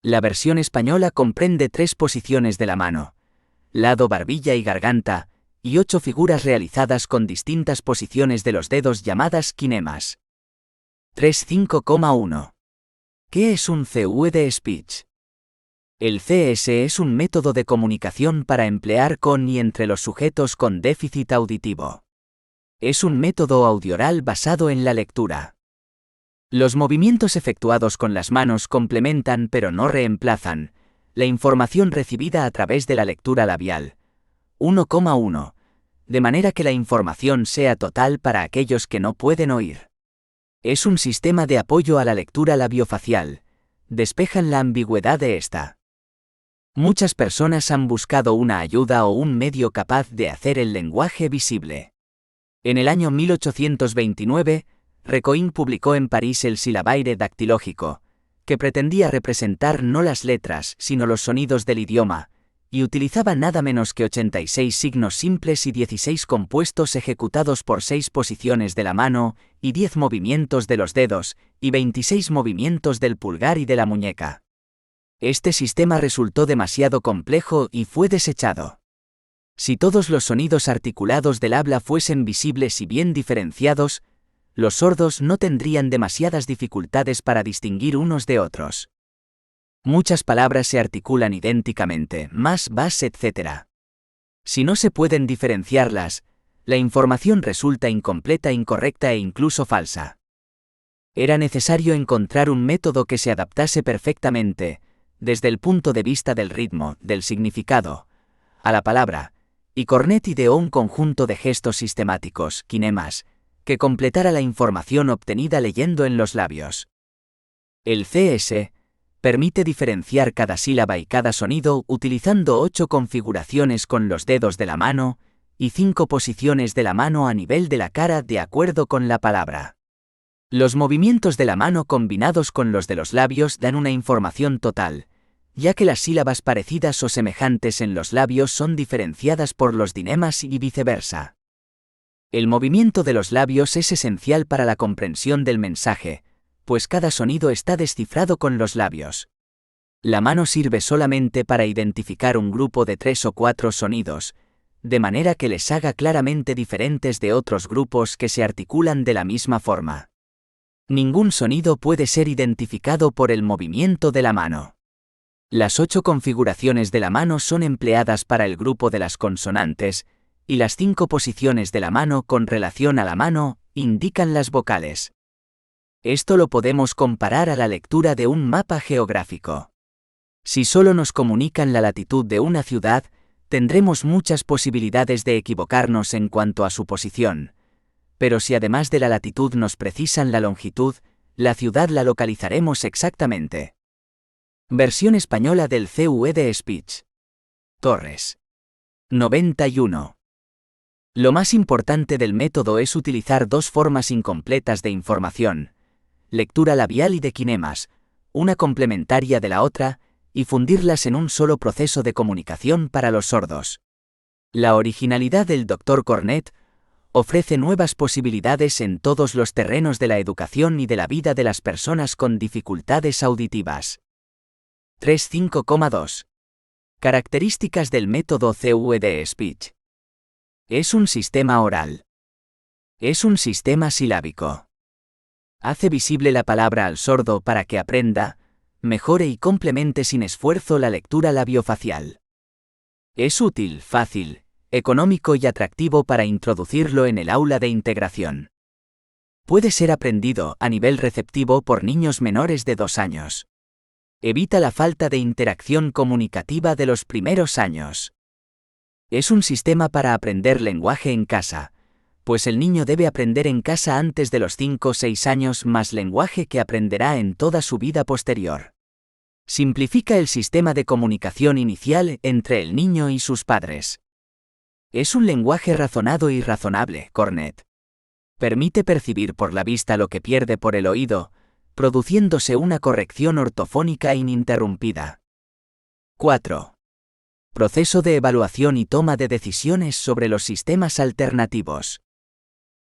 La versión española comprende 3 posiciones de la mano, lado, barbilla y garganta, y 8 figuras realizadas con distintas posiciones de los dedos llamadas kinemas. 3.5.1. ¿Qué es un CUED Speech? El CS es un método de comunicación para emplear con y entre los sujetos con déficit auditivo. Es un método audioral basado en la lectura. Los movimientos efectuados con las manos complementan pero no reemplazan la información recibida a través de la lectura labial. 1.1. De manera que la información sea total para aquellos que no pueden oír. Es un sistema de apoyo a la lectura labiofacial. Despejan la ambigüedad de esta. Muchas personas han buscado una ayuda o un medio capaz de hacer el lenguaje visible. En el año 1829, Recoin publicó en París el silabaire dactilógico, que pretendía representar no las letras sino los sonidos del idioma, y utilizaba nada menos que 86 signos simples y 16 compuestos ejecutados por 6 posiciones de la mano, y 10 movimientos de los dedos, y 26 movimientos del pulgar y de la muñeca. Este sistema resultó demasiado complejo y fue desechado. Si todos los sonidos articulados del habla fuesen visibles y bien diferenciados, los sordos no tendrían demasiadas dificultades para distinguir unos de otros. Muchas palabras se articulan idénticamente, más, vas, etc. Si no se pueden diferenciarlas, la información resulta incompleta, incorrecta e incluso falsa. Era necesario encontrar un método que se adaptase perfectamente, desde el punto de vista del ritmo, del significado, a la palabra, y Cornett ideó un conjunto de gestos sistemáticos, kinemas, que completara la información obtenida leyendo en los labios. El CS permite diferenciar cada sílaba y cada sonido utilizando 8 configuraciones con los dedos de la mano y 5 posiciones de la mano a nivel de la cara de acuerdo con la palabra. Los movimientos de la mano combinados con los de los labios dan una información total, ya que las sílabas parecidas o semejantes en los labios son diferenciadas por los dinemas y viceversa. El movimiento de los labios es esencial para la comprensión del mensaje, pues cada sonido está descifrado con los labios. La mano sirve solamente para identificar un grupo de 3 o 4 sonidos, de manera que les haga claramente diferentes de otros grupos que se articulan de la misma forma. Ningún sonido puede ser identificado por el movimiento de la mano. Las 8 configuraciones de la mano son empleadas para el grupo de las consonantes, y las 5 posiciones de la mano con relación a la mano indican las vocales. Esto lo podemos comparar a la lectura de un mapa geográfico. Si solo nos comunican la latitud de una ciudad, tendremos muchas posibilidades de equivocarnos en cuanto a su posición. Pero si además de la latitud nos precisan la longitud, la ciudad la localizaremos exactamente. Versión española del CUED Speech. Torres. 91. Lo más importante del método es utilizar 2 formas incompletas de información, lectura labial y de kinemas, una complementaria de la otra, y fundirlas en un solo proceso de comunicación para los sordos. La originalidad del Dr. Cornet ofrece nuevas posibilidades en todos los terrenos de la educación y de la vida de las personas con dificultades auditivas. 3.5.2. Características del método CUED Speech. Es un sistema oral. Es un sistema silábico. Hace visible la palabra al sordo para que aprenda, mejore y complemente sin esfuerzo la lectura labiofacial. Es útil, fácil, económico y atractivo para introducirlo en el aula de integración. Puede ser aprendido a nivel receptivo por niños menores de 2 años. Evita la falta de interacción comunicativa de los primeros años. Es un sistema para aprender lenguaje en casa, pues el niño debe aprender en casa antes de los 5 o 6 años más lenguaje que aprenderá en toda su vida posterior. Simplifica el sistema de comunicación inicial entre el niño y sus padres. Es un lenguaje razonado y razonable, Cornet. Permite percibir por la vista lo que pierde por el oído, produciéndose una corrección ortofónica ininterrumpida. 4. Proceso de evaluación y toma de decisiones sobre los sistemas alternativos.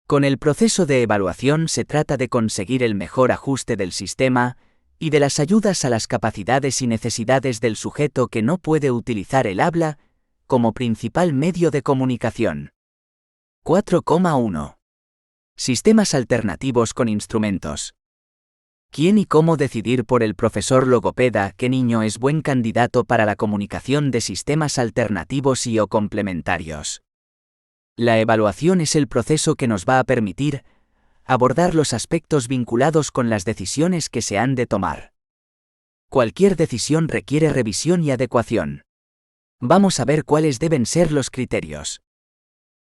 Con el proceso de evaluación se trata de conseguir el mejor ajuste del sistema y de las ayudas a las capacidades y necesidades del sujeto que no puede utilizar el habla como principal medio de comunicación. 4.1. Sistemas alternativos con instrumentos. ¿Quién y cómo decidir por el profesor logopeda qué niño es buen candidato para la comunicación de sistemas alternativos y o complementarios? La evaluación es el proceso que nos va a permitir abordar los aspectos vinculados con las decisiones que se han de tomar. Cualquier decisión requiere revisión y adecuación. Vamos a ver cuáles deben ser los criterios.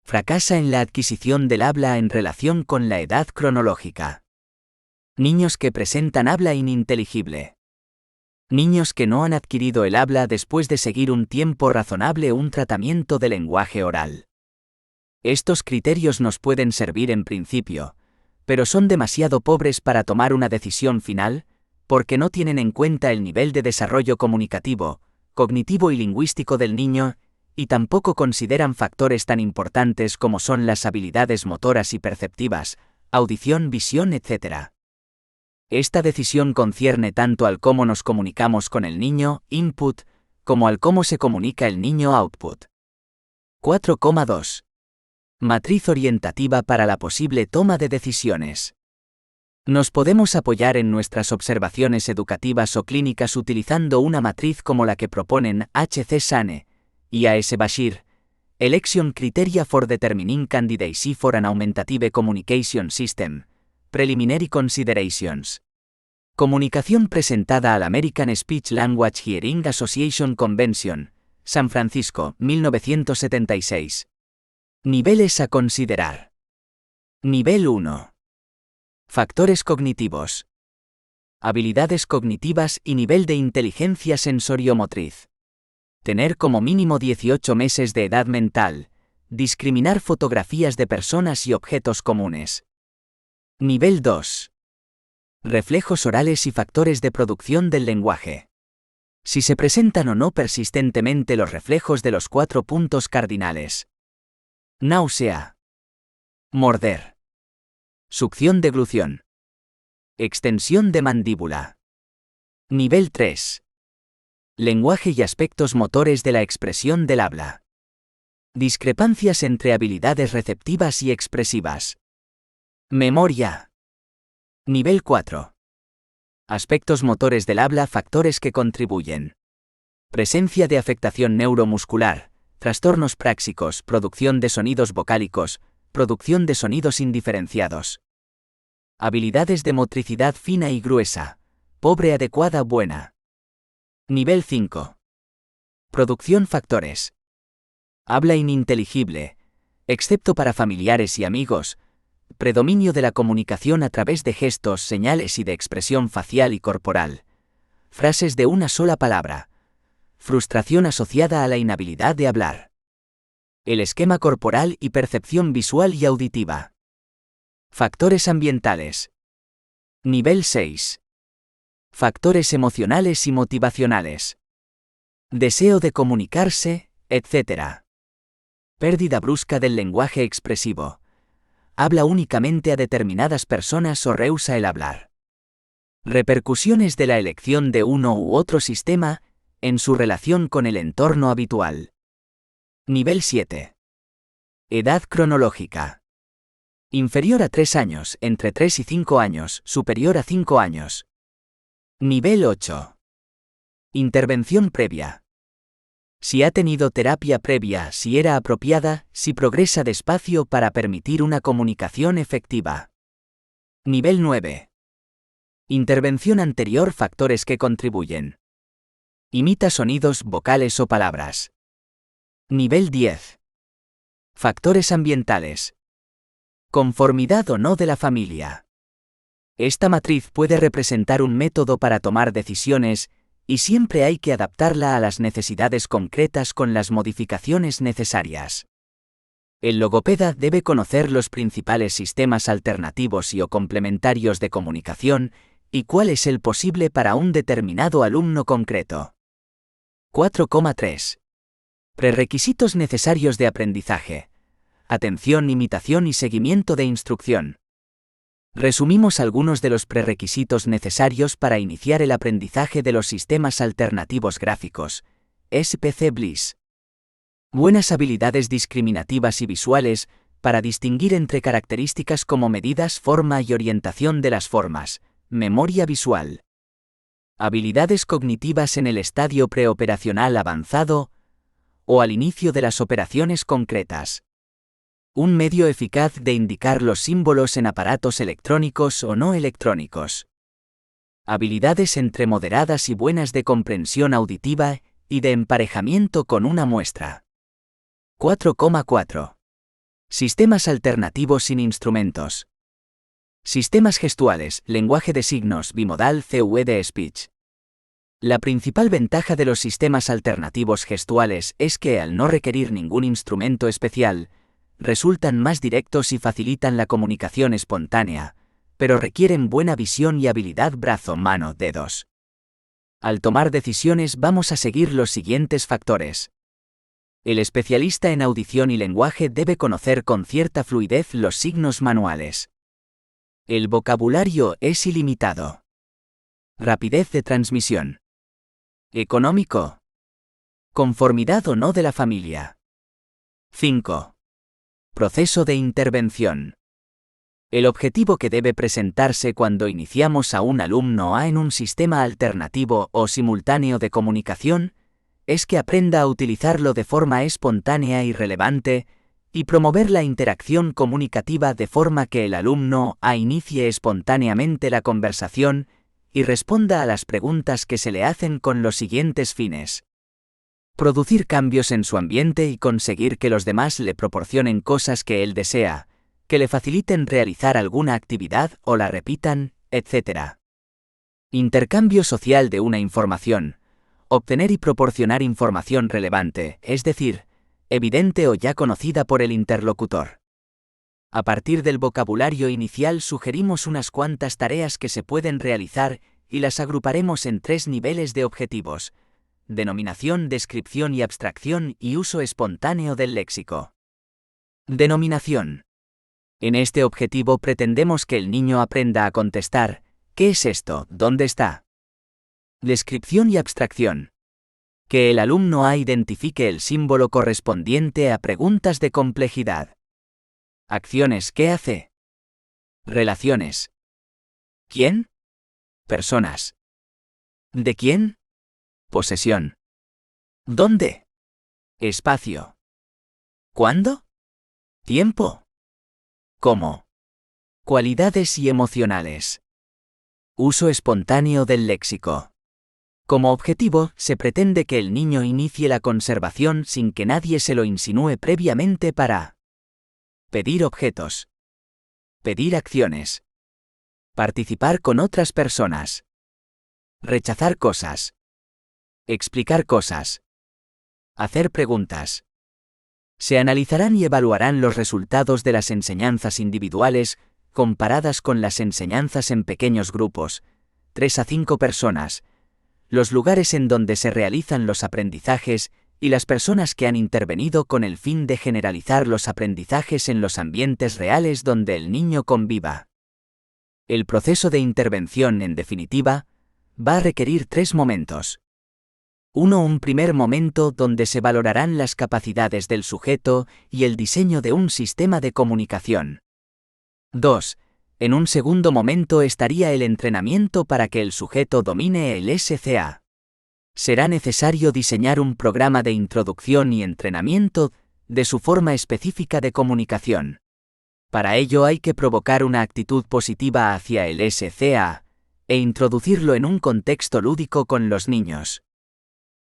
Fracasa en la adquisición del habla en relación con la edad cronológica. Niños que presentan habla ininteligible. Niños que no han adquirido el habla después de seguir un tiempo razonable un tratamiento de lenguaje oral. Estos criterios nos pueden servir en principio, pero son demasiado pobres para tomar una decisión final, porque no tienen en cuenta el nivel de desarrollo comunicativo, cognitivo y lingüístico del niño, y tampoco consideran factores tan importantes como son las habilidades motoras y perceptivas, audición, visión, etc. Esta decisión concierne tanto al cómo nos comunicamos con el niño, input, como al cómo se comunica el niño, output. 4.2. Matriz orientativa para la posible toma de decisiones. Nos podemos apoyar en nuestras observaciones educativas o clínicas utilizando una matriz como la que proponen H.C. Sane y A.S. Bashir, Election Criteria for Determining Candidacy for an Augmentative Communication System, Preliminary Considerations. Comunicación presentada al American Speech Language Hearing Association Convention, San Francisco, 1976. Niveles a considerar. Nivel 1. Factores cognitivos. Habilidades cognitivas y nivel de inteligencia sensoriomotriz. Tener como mínimo 18 meses de edad mental. Discriminar fotografías de personas y objetos comunes. Nivel 2. Reflejos orales y factores de producción del lenguaje. Si se presentan o no persistentemente los reflejos de los 4 puntos cardinales. Náusea. Morder. Succión deglución. Extensión de mandíbula. Nivel 3. Lenguaje y aspectos motores de la expresión del habla. Discrepancias entre habilidades receptivas y expresivas. Memoria. Nivel 4. Aspectos motores del habla, factores que contribuyen. Presencia de afectación neuromuscular, trastornos práxicos, producción de sonidos vocálicos, producción de sonidos indiferenciados. Habilidades de motricidad fina y gruesa, pobre, adecuada, buena. Nivel 5. Producción, factores. Habla ininteligible, excepto para familiares y amigos. Predominio de la comunicación a través de gestos, señales y de expresión facial y corporal. Frases de una sola palabra. Frustración asociada a la inhabilidad de hablar. El esquema corporal y percepción visual y auditiva. Factores ambientales. Nivel 6. Factores emocionales y motivacionales. deseo de comunicarse, etc. Pérdida brusca del lenguaje expresivo. Habla únicamente a determinadas personas o rehúsa el hablar. Repercusiones de la elección de uno u otro sistema en su relación con el entorno habitual. Nivel 7. Edad cronológica. Inferior a 3 años, entre 3 y 5 años, superior a 5 años. Nivel 8. Intervención previa. Si ha tenido terapia previa, si era apropiada, si progresa despacio para permitir una comunicación efectiva. Nivel 9. Intervención anterior, factores que contribuyen. Imita sonidos, vocales o palabras. Nivel 10. Factores ambientales. Conformidad o no de la familia. Esta matriz puede representar un método para tomar decisiones, y siempre hay que adaptarla a las necesidades concretas con las modificaciones necesarias. El logopeda debe conocer los principales sistemas alternativos y o complementarios de comunicación y cuál es el posible para un determinado alumno concreto. 4,3. Prerequisitos necesarios de aprendizaje. Atención, imitación y seguimiento de instrucción. Resumimos algunos de los prerequisitos necesarios para iniciar el aprendizaje de los sistemas alternativos gráficos, SPC BLIS. Buenas habilidades discriminativas y visuales, para distinguir entre características como medidas, forma y orientación de las formas, memoria visual. Habilidades cognitivas en el estadio preoperacional avanzado o al inicio de las operaciones concretas. Un medio eficaz de indicar los símbolos en aparatos electrónicos o no electrónicos. Habilidades entre moderadas y buenas de comprensión auditiva y de emparejamiento con una muestra. 4,4. Sistemas alternativos sin instrumentos. Sistemas gestuales, lenguaje de signos, bimodal, CUE de speech. La principal ventaja de los sistemas alternativos gestuales es que, al no requerir ningún instrumento especial, resultan más directos y facilitan la comunicación espontánea, pero requieren buena visión y habilidad brazo-mano-dedos. Al tomar decisiones vamos a seguir los siguientes factores. El especialista en audición y lenguaje debe conocer con cierta fluidez los signos manuales. El vocabulario es ilimitado. Rapidez de transmisión. Económico. Conformidad o no de la familia. 5. Proceso de intervención. El objetivo que debe presentarse cuando iniciamos a un alumno A en un sistema alternativo o simultáneo de comunicación es que aprenda a utilizarlo de forma espontánea y relevante y promover la interacción comunicativa de forma que el alumno A inicie espontáneamente la conversación y responda a las preguntas que se le hacen con los siguientes fines. Producir cambios en su ambiente y conseguir que los demás le proporcionen cosas que él desea, que le faciliten realizar alguna actividad o la repitan, etc. Intercambio social de una información. Obtener y proporcionar información relevante, es decir, evidente o ya conocida por el interlocutor. A partir del vocabulario inicial sugerimos unas cuantas tareas que se pueden realizar y las agruparemos en 3 niveles de objetivos: denominación, descripción y abstracción y uso espontáneo del léxico. Denominación. En este objetivo pretendemos que el niño aprenda a contestar: ¿qué es esto? ¿Dónde está? Descripción y abstracción. Que el alumno A identifique el símbolo correspondiente a preguntas de complejidad. Acciones. ¿Qué hace? Relaciones. ¿Quién? Personas. ¿De quién? Posesión. ¿Dónde? Espacio. ¿Cuándo? Tiempo. ¿Cómo? Cualidades y emocionales. Uso espontáneo del léxico. Como objetivo, se pretende que el niño inicie la conservación sin que nadie se lo insinúe previamente para pedir objetos, pedir acciones, participar con otras personas, rechazar cosas, explicar cosas, hacer preguntas. Se analizarán y evaluarán los resultados de las enseñanzas individuales comparadas con las enseñanzas en pequeños grupos, 3 a 5 personas, los lugares en donde se realizan los aprendizajes y las personas que han intervenido con el fin de generalizar los aprendizajes en los ambientes reales donde el niño conviva. El proceso de intervención, en definitiva, va a requerir 3 momentos. 1. Un primer momento donde se valorarán las capacidades del sujeto y el diseño de un sistema de comunicación. 2. En un segundo momento estaría el entrenamiento para que el sujeto domine el SCA. Será necesario diseñar un programa de introducción y entrenamiento de su forma específica de comunicación. Para ello hay que provocar una actitud positiva hacia el SCA e introducirlo en un contexto lúdico con los niños.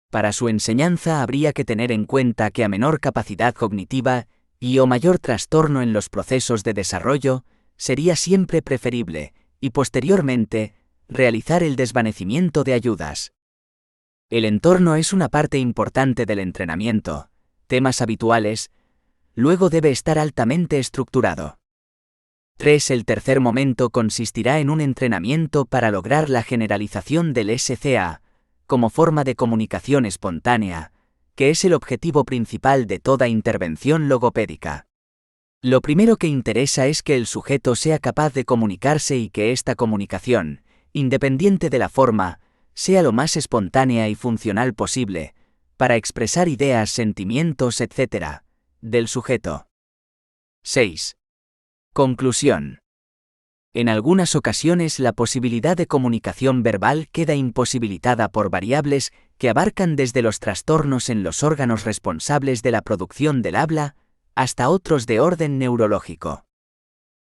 Para su enseñanza habría que tener en cuenta que a menor capacidad cognitiva y o mayor trastorno en los procesos de desarrollo, sería siempre preferible, y posteriormente, realizar el desvanecimiento de ayudas. El entorno es una parte importante del entrenamiento, temas habituales, luego debe estar altamente estructurado. 3. El tercer momento consistirá en un entrenamiento para lograr la generalización del SCA, como forma de comunicación espontánea, que es el objetivo principal de toda intervención logopédica. Lo primero que interesa es que el sujeto sea capaz de comunicarse y que esta comunicación, independiente de la forma, sea lo más espontánea y funcional posible, para expresar ideas, sentimientos, etc., del sujeto. 6. Conclusión. En algunas ocasiones la posibilidad de comunicación verbal queda imposibilitada por variables que abarcan desde los trastornos en los órganos responsables de la producción del habla hasta otros de orden neurológico.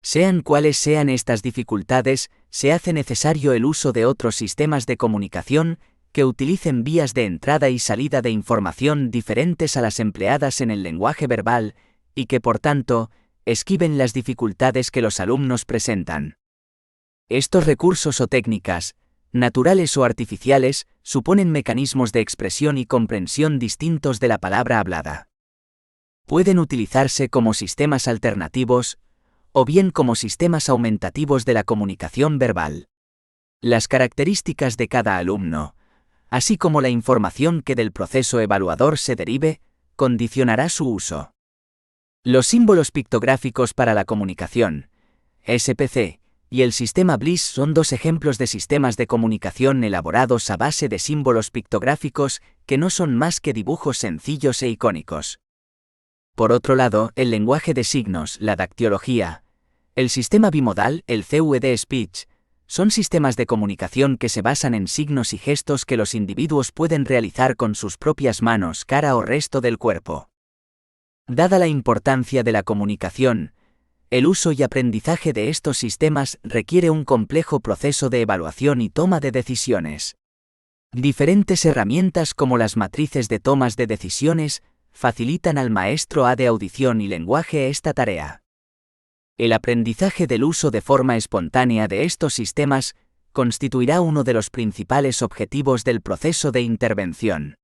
Sean cuales sean estas dificultades, se hace necesario el uso de otros sistemas de comunicación que utilicen vías de entrada y salida de información diferentes a las empleadas en el lenguaje verbal y que, por tanto, esquiven las dificultades que los alumnos presentan. Estos recursos o técnicas, naturales o artificiales, suponen mecanismos de expresión y comprensión distintos de la palabra hablada. Pueden utilizarse como sistemas alternativos, o bien como sistemas aumentativos de la comunicación verbal. Las características de cada alumno, así como la información que del proceso evaluador se derive, condicionará su uso. Los símbolos pictográficos para la comunicación, SPC, y el sistema Bliss son 2 ejemplos de sistemas de comunicación elaborados a base de símbolos pictográficos que no son más que dibujos sencillos e icónicos. Por otro lado, el lenguaje de signos, la dactilología, el sistema bimodal, el CVD Speech, son sistemas de comunicación que se basan en signos y gestos que los individuos pueden realizar con sus propias manos, cara o resto del cuerpo. Dada la importancia de la comunicación, el uso y aprendizaje de estos sistemas requiere un complejo proceso de evaluación y toma de decisiones. Diferentes herramientas como las matrices de tomas de decisiones facilitan al maestro de audición y lenguaje esta tarea. El aprendizaje del uso de forma espontánea de estos sistemas constituirá uno de los principales objetivos del proceso de intervención.